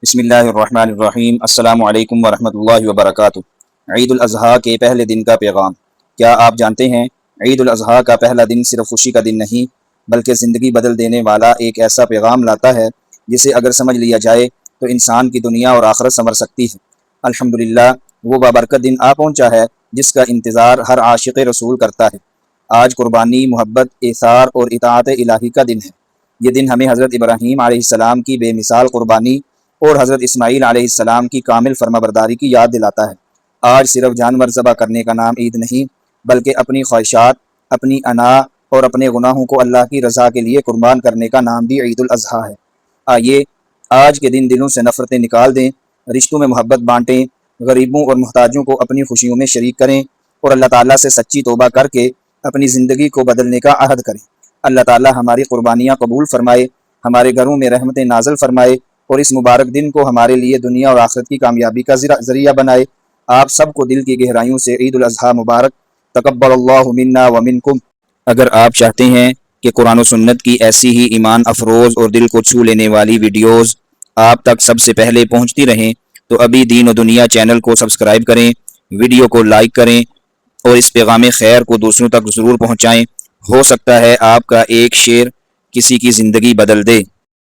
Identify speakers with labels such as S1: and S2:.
S1: بسم اللہ الرحمن الرحیم۔ السلام علیکم ورحمۃ اللہ وبرکاتہ۔ عید الاضحیٰ کے پہلے دن کا پیغام۔ کیا آپ جانتے ہیں عید الاضحیٰ کا پہلا دن صرف خوشی کا دن نہیں بلکہ زندگی بدل دینے والا ایک ایسا پیغام لاتا ہے جسے اگر سمجھ لیا جائے تو انسان کی دنیا اور آخرت سنور سکتی ہے۔ الحمدللہ وہ بابرکت دن آ پہنچا ہے جس کا انتظار ہر عاشق رسول کرتا ہے۔ آج قربانی، محبت، ایثار اور اطاعت الہی کا دن ہے۔ یہ دن ہمیں حضرت ابراہیم علیہ السلام کی بے مثال قربانی اور حضرت اسماعیل علیہ السلام کی کامل فرمانبرداری کی یاد دلاتا ہے۔ آج صرف جانور ذبح کرنے کا نام عید نہیں بلکہ اپنی خواہشات، اپنی انا اور اپنے گناہوں کو اللہ کی رضا کے لیے قربان کرنے کا نام بھی عید الاضحیٰ ہے۔ آئیے آج کے دن دلوں سے نفرتیں نکال دیں، رشتوں میں محبت بانٹیں، غریبوں اور محتاجوں کو اپنی خوشیوں میں شریک کریں اور اللہ تعالیٰ سے سچی توبہ کر کے اپنی زندگی کو بدلنے کا عہد کریں۔ اللہ تعالیٰ ہماری قربانیاں قبول فرمائے، ہمارے گھروں میں رحمتیں نازل فرمائے اور اس مبارک دن کو ہمارے لیے دنیا اور آخرت کی کامیابی کا ذریعہ بنائے۔ آپ سب کو دل کی گہرائیوں سے عید الاضحیٰ مبارک۔ تقبل اللہ منا ومنکم۔ اگر آپ چاہتے ہیں کہ قرآن و سنت کی ایسی ہی ایمان افروز اور دل کو چھو لینے والی ویڈیوز آپ تک سب سے پہلے پہنچتی رہیں تو ابھی دین و دنیا چینل کو سبسکرائب کریں، ویڈیو کو لائک کریں اور اس پیغام خیر کو دوسروں تک ضرور پہنچائیں۔ ہو سکتا ہے آپ کا ایک شیئر کسی کی زندگی بدل دے۔